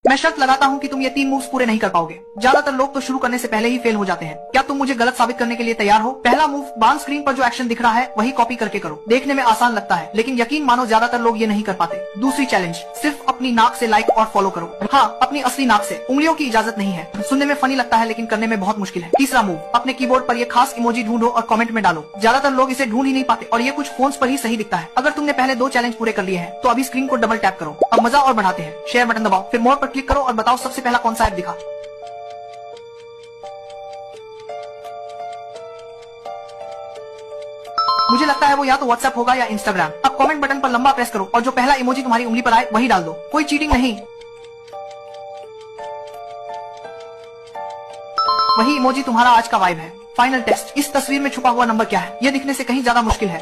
मैं शर्त लगाता हूँ कि तुम ये 3 मूव्स पूरे नहीं कर पाओगे। ज्यादातर लोग तो शुरू करने से पहले ही फेल हो जाते हैं। क्या तुम मुझे गलत साबित करने के लिए तैयार हो? पहला मूव, बान स्क्रीन पर जो एक्शन दिख रहा है वही कॉपी करके करो। देखने में आसान लगता है, लेकिन यकीन मानो ज्यादातर लोग ये नहीं कर पाते। दूसरी चैलेंज, सिर्फ अपनी नाक से लाइक और फॉलो करो। हाँ, अपनी असली नाक से, उंगलियों की इजाजत नहीं है। सुनने में फनी लगता है लेकिन करने में बहुत मुश्किल है। तीसरा मूव, अपने कीबोर्ड पर ये खास इमोजी ढूंढो और कमेंट में डालो। ज्यादातर लोग इसे ढूंढ ही नहीं पाते और ये कुछ फोन्स पर ही सही दिखता है। अगर तुमने पहले 2 चैलेंज पूरे कर लिए हैं तो अभी स्क्रीन को डबल टैप करो। अब मजा और बढ़ाते हैं। शेयर बटन दबाओ, फिर मोर पर क्लिक करो और बताओ सबसे पहला कौन सा ऐप दिखा। मुझे लगता है वो या तो व्हाट्सएप होगा या इंस्टाग्राम। अब कमेंट बटन पर लंबा प्रेस करो और जो पहला इमोजी तुम्हारी उंगली पर आए वही डाल दो। कोई चीटिंग नहीं। वही इमोजी तुम्हारा आज का वाइब है। फाइनल टेस्ट, इस तस्वीर में छुपा हुआ नंबर क्या है? ये दिखने से कहीं ज्यादा मुश्किल है।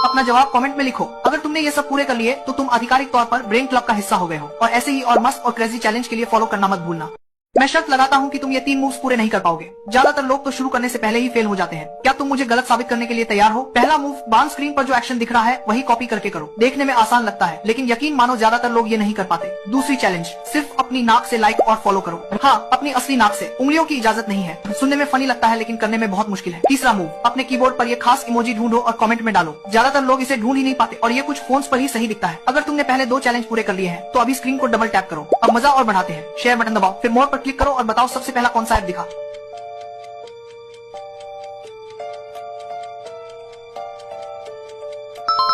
अपना जवाब कमेंट में लिखो। अगर तुमने ये सब पूरे कर लिए तो तुम आधिकारिक तौर पर ब्रेन क्लब का हिस्सा हो गए हो। और ऐसे ही और मस्त और क्रेजी चैलेंज के लिए फॉलो करना मत भूलना। मैं शर्त लगाता हूँ कि तुम ये 3 मूव्स पूरे नहीं कर पाओगे। ज्यादातर लोग तो शुरू करने से पहले ही फेल हो जाते हैं। क्या तुम मुझे गलत साबित करने के लिए तैयार हो? पहला मूव, बान स्क्रीन पर जो एक्शन दिख रहा है वही कॉपी करके करो। देखने में आसान लगता है, लेकिन यकीन मानो ज्यादातर लोग ये नहीं कर पाते। दूसरी चैलेंज, सिर्फ अपनी नाक से लाइक और फॉलो करो। हाँ, अपनी असली नाक से, उंगलियों की इजाजत नहीं है। सुनने में फनी लगता है लेकिन करने में बहुत मुश्किल है। तीसरा मूव, अपने कीबोर्ड पर ये खास इमोजी ढूंढो और कमेंट में डालो। ज्यादातर लोग इसे ढूंढ ही नहीं पाते और ये कुछ फोन्स पर ही सही दिखता है। अगर तुमने पहले 2 चैलेंज पूरे कर लिए हैं तो अभी स्क्रीन को डबल टैप करो। अब मजा और बढ़ाते हैं। शेयर बटन दबाओ, फिर मोर पर क्लिक करो और बताओ सबसे पहला कौन सा ऐप दिखा।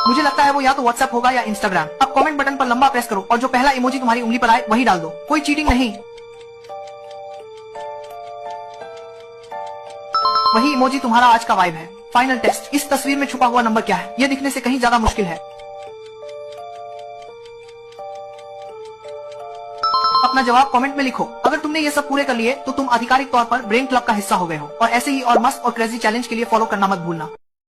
मुझे लगता है वो या तो व्हाट्सएप होगा या इंस्टाग्राम। अब कमेंट बटन पर लंबा प्रेस करो और जो पहला इमोजी तुम्हारी उंगली पर आए वही डाल दो। कोई चीटिंग नहीं। वही इमोजी तुम्हारा आज का वाइब है। फाइनल टेस्ट, इस तस्वीर में छुपा हुआ नंबर क्या है? ये दिखने से कहीं ज्यादा मुश्किल है। अपना जवाब कमेंट में लिखो। अगर तुमने ये सब पूरे कर लिए तो तुम आधिकारिक तौर पर ब्रेन क्लब का हिस्सा हो गए हो। और ऐसे ही और मस्त और क्रेजी चैलेंज के लिए फॉलो करना मत भूलना।